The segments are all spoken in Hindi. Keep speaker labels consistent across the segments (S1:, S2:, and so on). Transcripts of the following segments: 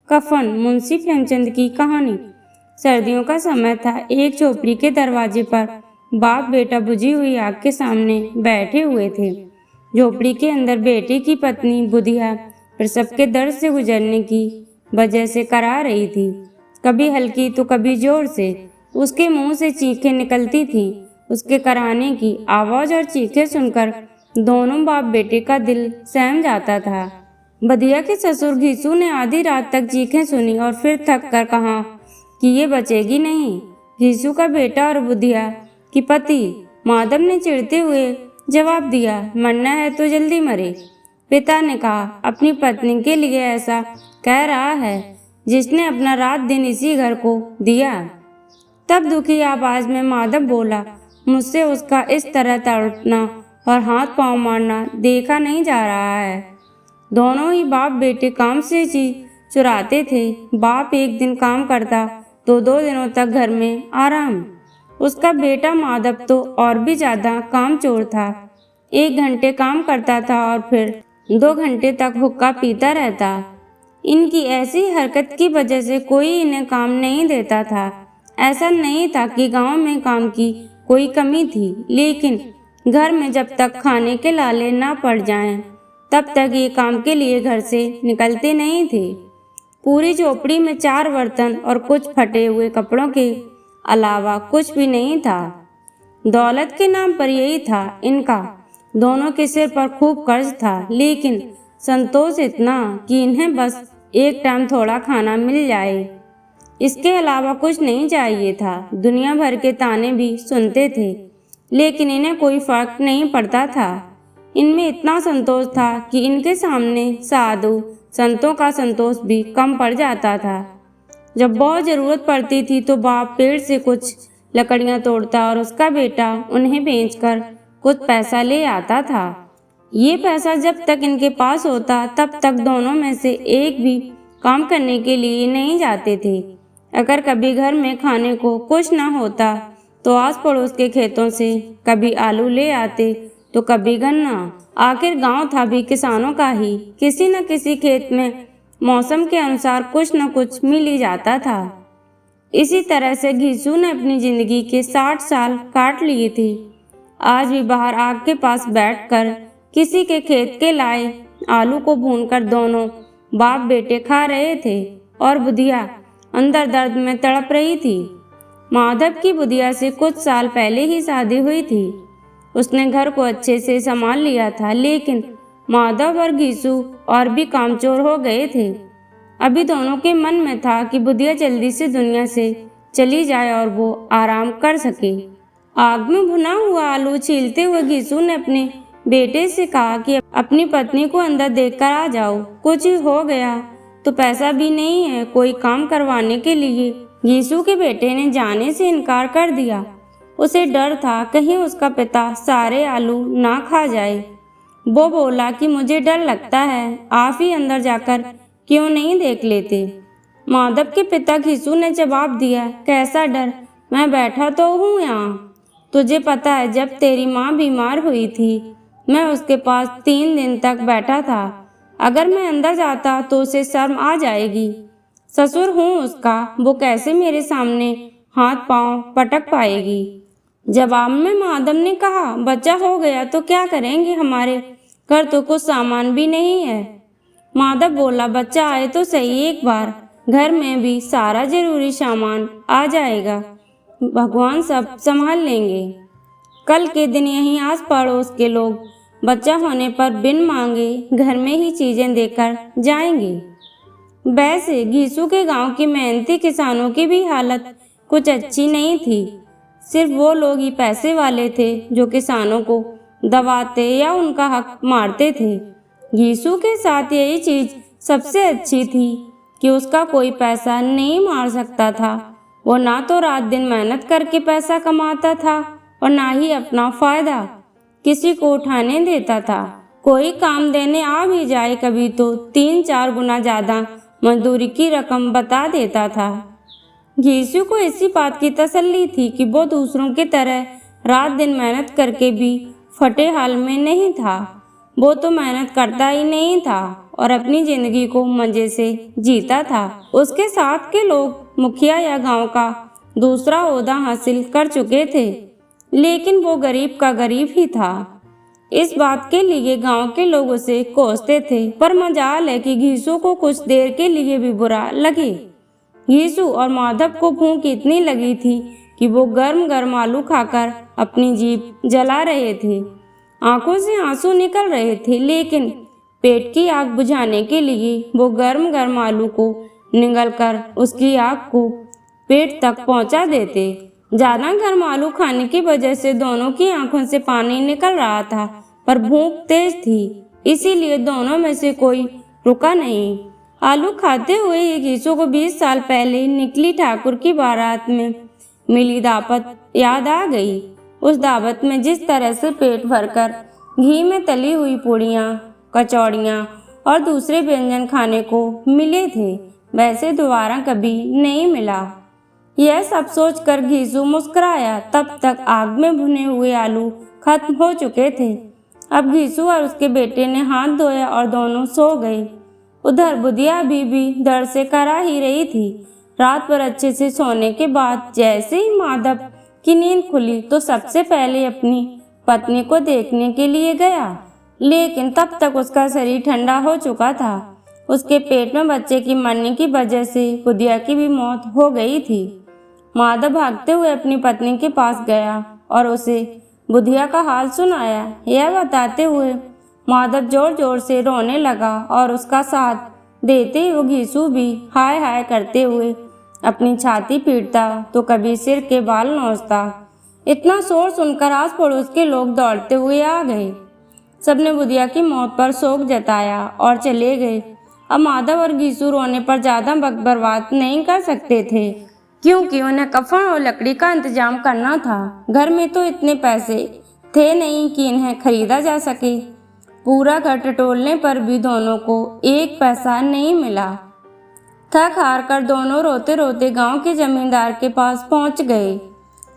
S1: कफन। मुंशी प्रेमचंद की कहानी। सर्दियों का समय था। एक झोपड़ी के दरवाजे पर बाप बेटा बुझी हुई आग के सामने बैठे हुए थे। झोपड़ी के अंदर बेटे की पत्नी बुधिया प्रसव के दर्द से गुजरने की वजह से करा रही थी। कभी हल्की तो कभी जोर से उसके मुंह से चीखें निकलती थीं। उसके कराने की आवाज और चीखें सुनकर दोनों बाप बेटे का दिल सहम जाता था। बधिया के ससुर घीसू ने आधी रात तक चीखें सुनी और फिर थक कर कहा कि ये बचेगी नहीं। घीसू का बेटा और बुधिया की पति माधव ने चिढ़ते हुए जवाब दिया, मरना है तो जल्दी मरे। पिता ने कहा, अपनी पत्नी के लिए ऐसा कह रहा है जिसने अपना रात दिन इसी घर को दिया। तब दुखी आवाज में माधव बोला, मुझसे उसका इस तरह तड़पना और हाथ पांव मारना देखा नहीं जा रहा है। दोनों ही बाप बेटे काम से चीज चुराते थे। बाप एक दिन काम करता तो 2 दिनों तक घर में आराम। उसका बेटा माधव तो और भी ज्यादा काम चोर था। 1 घंटे काम करता था और फिर 2 घंटे तक हुक्का पीता रहता। इनकी ऐसी हरकत की वजह से कोई इन्हें काम नहीं देता था। ऐसा नहीं था कि गांव में काम की कोई कमी थी, लेकिन घर में जब तक खाने के लाले ना पड़ जाएं, तब तक ये काम के लिए घर से निकलते नहीं थे। पूरी झोपड़ी में 4 बर्तन और कुछ फटे हुए कपड़ों के अलावा कुछ भी नहीं था। दौलत के नाम पर यही था इनका। दोनों के सिर पर खूब कर्ज था, लेकिन संतोष इतना कि इन्हें बस एक टाइम थोड़ा खाना मिल जाए, इसके अलावा कुछ नहीं चाहिए था। दुनिया भर के ताने भी सुनते थे, लेकिन इन्हें कोई फर्क नहीं पड़ता था। इनमें इतना संतोष था कि इनके सामने साधु संतों का संतोष भी कम पड़ जाता था। जब बहुत जरूरत पड़ती थी तो बाप पेड़ से कुछ लकड़ियां तोड़ता और उसका बेटा उन्हें बेचकर कुछ पैसा ले आता था। ये पैसा जब तक इनके पास होता तब तक दोनों में से एक भी काम करने के लिए नहीं जाते थे। अगर कभी घर में खाने को कुछ न होता तो आस पड़ोस के खेतों से कभी आलू ले आते तो कभी गन्ना। आखिर गांव था भी किसानों का ही। किसी न किसी खेत में मौसम के अनुसार कुछ न कुछ मिल ही जाता था। इसी तरह से घीसू ने अपनी जिंदगी के 60 साल काट लिए थे। आज भी बाहर आग के पास बैठकर किसी के खेत के लाए आलू को भूनकर दोनों बाप बेटे खा रहे थे और बुधिया अंदर दर्द में तड़प रही थी। माधव की बुधिया से कुछ साल पहले ही शादी हुई थी। उसने घर को अच्छे से संभाल लिया था, लेकिन माधव और घीसू और भी कामचोर हो गए थे। अभी दोनों के मन में था कि बुधिया जल्दी से दुनिया से चली जाए और वो आराम कर सके। आग में भुना हुआ आलू छीलते हुए घीसू ने अपने बेटे से कहा कि अपनी पत्नी को अंदर देखकर आ जाओ। कुछ हो गया तो पैसा भी नहीं है कोई काम करवाने के लिए। घीसू के बेटे ने जाने से इनकार कर दिया। उसे डर था कहीं उसका पिता सारे आलू ना खा जाए। वो बोला कि मुझे डर लगता है, आप ही अंदर जाकर क्यों नहीं देख लेते। माधव के पिता घीसू ने जवाब दिया, कैसा डर, मैं बैठा तो हूँ यहाँ। तुझे पता है जब तेरी माँ बीमार हुई थी मैं उसके पास 3 दिन तक बैठा था। अगर मैं अंदर जाता तो उसे शर्म आ जाएगी। ससुर हूँ उसका, वो कैसे मेरे सामने हाथ पांव पटक पाएगी। जवाब में माधव ने कहा, बच्चा हो गया तो क्या करेंगे, हमारे घर तो कुछ सामान भी नहीं है। माधव बोला, बच्चा आए तो सही एक बार, घर में भी सारा जरूरी सामान आ जाएगा, भगवान सब संभाल लेंगे। कल के दिन यहीं आस पड़ोस के लोग बच्चा होने पर बिन मांगे घर में ही चीजें देकर जाएंगे। वैसे घीसू के गांव के मेहनती किसानों की भी हालत कुछ अच्छी नहीं थी। सिर्फ वो लोग ही पैसे वाले थे जो किसानों को दबाते या उनका हक मारते थे। घीसू के साथ यही चीज सबसे अच्छी थी कि उसका कोई पैसा नहीं मार सकता था। वो ना तो रात दिन मेहनत करके पैसा कमाता था और ना ही अपना फायदा किसी को उठाने देता था। कोई काम देने आ भी जाए कभी तो 3-4 गुना ज्यादा मजदूरी की रकम बता देता था। घीसू को इसी बात की तसल्ली थी कि वो दूसरों की तरह रात दिन मेहनत करके भी फटे हाल में नहीं था। वो तो मेहनत करता ही नहीं था और अपनी जिंदगी को मजे से जीता था। उसके साथ के लोग मुखिया या गांव का दूसरा ओहदा हासिल कर चुके थे, लेकिन वो गरीब का गरीब ही था। इस बात के लिए गांव के लोग उसे कोसते थे, पर मजाल है कि घीसू को कुछ देर के लिए भी बुरा लगे। घीसू और माधव को भूख इतनी लगी थी कि वो गर्म गर्म आलू खाकर अपनी जीभ जला रहे थे। आंखों से आंसू निकल रहे थे, लेकिन पेट की आग बुझाने के लिए वो गर्म गर्म आलू को निगलकर उसकी आग को पेट तक पहुंचा देते। ज्यादा गर्म आलू खाने की वजह से दोनों की आंखों से पानी निकल रहा था, पर भूख तेज थी, इसीलिए दोनों में से कोई रुका नहीं। आलू खाते हुए ही घीसू को 20 साल पहले निकली ठाकुर की बारात में मिली दावत याद आ गई। उस दावत में जिस तरह से पेट भरकर घी में तली हुई पूड़ियाँ, कचौड़ियाँ और दूसरे व्यंजन खाने को मिले थे, वैसे दोबारा कभी नहीं मिला। यह सब सोचकर घीसू मुस्कुराया। तब तक आग में भुने हुए आलू खत्म हो चुके थे। अब घीसू और उसके बेटे ने हाथ धोया और दोनों सो गए। उधर बुधिया भी दर्द से करा ही रही थी। रात भर अच्छे से सोने के बाद जैसे ही माधव की नींद खुली तो सबसे पहले अपनी पत्नी को देखने के लिए गया, लेकिन तब तक उसका शरीर ठंडा हो चुका था। उसके पेट में बच्चे की मरने की वजह से बुधिया की भी मौत हो गई थी। माधव भागते हुए अपनी पत्नी के पास गया और उसे बुधिया का हाल सुनाया। यह बताते हुए माधव जोर जोर से रोने लगा और उसका साथ देते हुए घीसू भी हाय हाय करते हुए अपनी छाती पीटता तो कभी सिर के बाल नोचता। इतना शोर सुनकर आस पड़ोस के लोग दौड़ते हुए आ गए। सबने बुधिया की मौत पर शोक जताया और चले गए। अब माधव और घीसू रोने पर ज्यादा वक्त बर्बाद नहीं कर सकते थे, क्योंकि उन्हें कफन और लकड़ी का इंतजाम करना था। घर में तो इतने पैसे थे नहीं कि इन्हें खरीदा जा सके। पूरा घर टटोलने पर भी दोनों को एक पैसा नहीं मिला। थक हार कर दोनों रोते रोते गांव के जमींदार के पास पहुंच गए।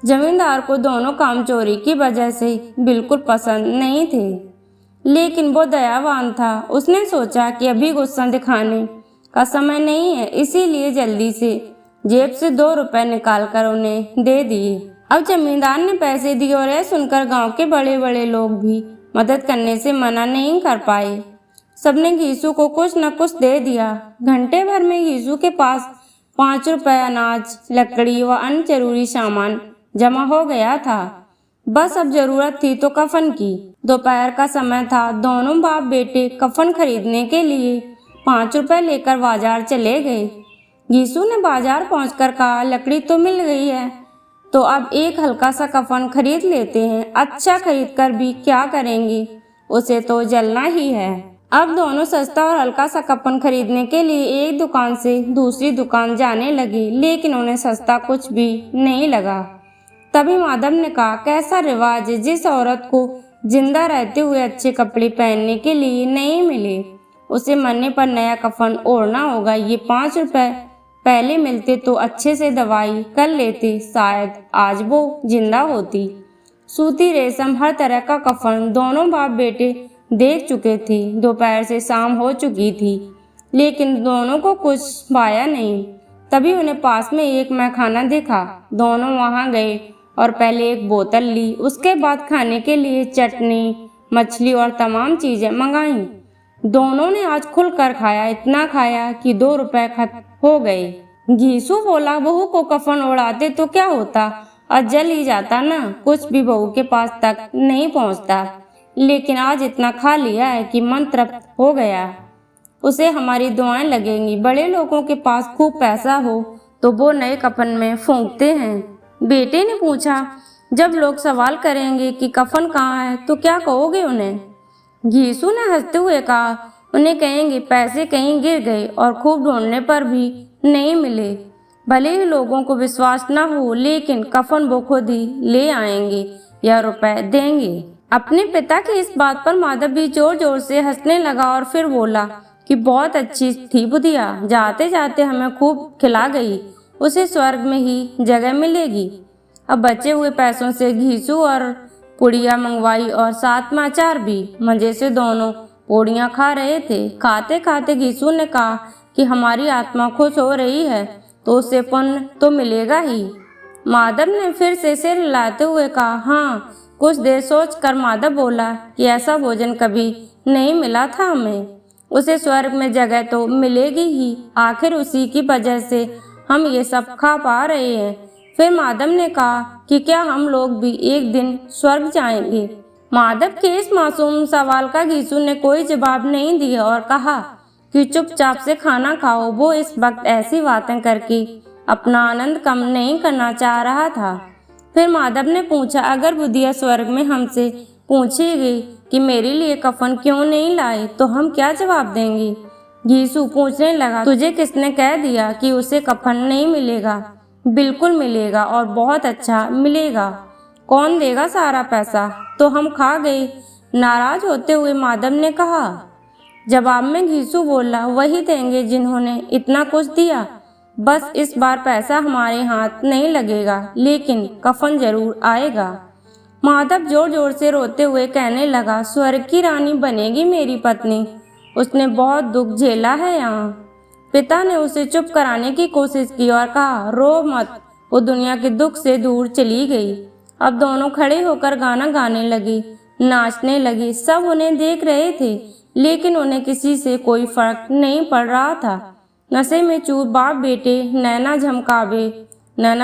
S1: जमींदार को दोनों काम चोरी की वजह से बिल्कुल पसंद नहीं थे, लेकिन वो दयावान था। उसने सोचा कि अभी गुस्सा दिखाने का समय नहीं है, इसीलिए जल्दी से जेब से 2 रुपए निकालकर उन्हें दे दिए। अब जमींदार ने पैसे दिए और यह सुनकर गांव के बड़े बड़े लोग भी मदद करने से मना नहीं कर पाए। सबने घीसू को कुछ न कुछ दे दिया। घंटे भर में घीसू के पास 5 रुपए अनाज, लकड़ी व अन्य जरूरी सामान जमा हो गया था। बस अब जरूरत थी तो कफन की। दोपहर का समय था। दोनों बाप बेटे कफन खरीदने के लिए 5 रुपए लेकर बाजार चले गए। घीसू ने बाजार पहुंचकर कहा, लकड़ी तो मिल गई है, तो अब एक हल्का सा कफन खरीद लेते हैं। अच्छा खरीद कर भी क्या करेंगे, उसे तो जलना ही है। अब दोनों सस्ता और हल्का सा कफन खरीदने के लिए एक दुकान से दूसरी दुकान जाने लगे, लेकिन उन्हें सस्ता कुछ भी नहीं लगा। तभी माधव ने कहा, कैसा रिवाज है, जिस औरत को जिंदा रहते हुए अच्छे कपड़े पहनने के लिए नहीं मिले, उसे मरने पर नया कफन ओढ़ना होगा। ये 5 रुपए पहले मिलते तो अच्छे से दवाई कर लेते, शायद आज वो जिंदा होती। सूती, रेशम, हर तरह का कफन दोनों बाप बेटे देख चुके थे। दोपहर से शाम हो चुकी थी, लेकिन दोनों को कुछ भाया नहीं। तभी उन्हें पास में एक मैखाना दिखा। दोनों वहां गए और पहले एक बोतल ली, उसके बाद खाने के लिए चटनी, मछली और तमाम चीजें मंगाई। दोनों ने आज खुलकर खाया, इतना खाया कि 2 रुपए खत्म हो गए। घीसू बोला, बहू को कफन ओढ़ाते तो क्या होता, और जल ही जाता ना, कुछ भी बहू के पास तक नहीं पहुंचता। लेकिन आज इतना खा लिया है कि मन तृप्त हो गया। उसे हमारी दुआएं लगेंगी। बड़े लोगों के पास खूब पैसा हो तो वो नए कफन में फूंकते हैं। बेटे ने पूछा, जब लोग सवाल करेंगे कि कफन कहाँ है तो क्या कहोगे उन्हें? घीसू ने हंसते हुए कहा, उन्हें कहेंगे पैसे कहीं गिर गए और खूब ढूंढने पर भी नहीं मिले। भले ही लोगों को विश्वास न हो, लेकिन कफन वो खुद ही ले आएंगे या रुपए देंगे। अपने पिता की इस बात पर माधव भी जोर जोर से हंसने लगा और फिर बोला कि बहुत अच्छी थी बुधिया, जाते जाते हमें खूब खिला गई, उसे स्वर्ग में ही जगह मिलेगी। अब बचे हुए पैसों से घीसू और पुड़िया मंगवाई और साथ में अचार भी। मजे से दोनों पोड़ियाँ खा रहे थे। खाते खाते घीसू ने कहा कि हमारी आत्मा खुश हो रही है तो उसे पुण्य तो मिलेगा ही। माधव ने फिर से सिर हिलाते हुए कहा, हाँ। कुछ देर सोचकर माधव बोला कि ऐसा भोजन कभी नहीं मिला था हमें, उसे स्वर्ग में जगह तो मिलेगी ही, आखिर उसी की वजह से हम ये सब खा पा रहे हैं। फिर माधव ने कहा कि क्या हम लोग भी एक दिन स्वर्ग जाएंगे? माधव के इस मासूम सवाल का घीसू ने कोई जवाब नहीं दिया और कहा कि चुपचाप से खाना खाओ। वो इस वक्त ऐसी बातें करके अपना आनंद कम नहीं करना चाह रहा था। फिर माधव ने पूछा, अगर बुधिया स्वर्ग में हमसे पूछेगी कि मेरे लिए कफन क्यों नहीं लाए तो हम क्या जवाब देंगे? घीसू पूछने लगा, तुझे किसने कह दिया कि उसे कफन नहीं मिलेगा? बिल्कुल मिलेगा और बहुत अच्छा मिलेगा। कौन देगा सारा पैसा? तो हम खा गए। नाराज होते हुए माधव ने कहा। जवाब में घीसू बोला, वही देंगे जिन्होंने इतना कुछ दिया। बस इस बार पैसा हमारे हाथ नहीं लगेगा, लेकिन कफन जरूर आएगा। माधव जोर जोर से रोते हुए कहने लगा, स्वर्ग की रानी बनेगी मेरी पत्नी, उसने बहुत दुख झेला है यहाँ। पिता ने उसे चुप कराने की कोशिश की और कहा, रो मत, वो दुनिया के दुख से दूर चली गई। अब दोनों खड़े होकर गाना गाने लगे, नाचने लगे। सब उन्हें देख रहे थे, लेकिन उन्हें किसी से कोई फर्क नहीं पड़ रहा था। नशे में चूर बाप बेटे नैना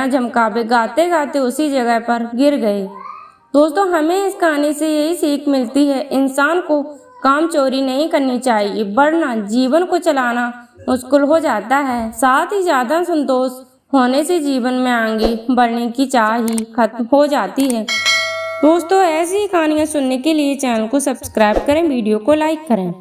S1: झमकावे गाते गाते उसी जगह पर गिर गए। दोस्तों, हमें इस कहानी से यही सीख मिलती है, इंसान को काम चोरी नहीं करनी चाहिए, वरना जीवन को चलाना मुश्किल हो जाता है। साथ ही ज्यादा संतोष होने से जीवन में आगे बढ़ने की चाह ही खत्म हो जाती है। दोस्तों, ऐसी ही कहानियाँ सुनने के लिए चैनल को सब्सक्राइब करें, वीडियो को लाइक करें।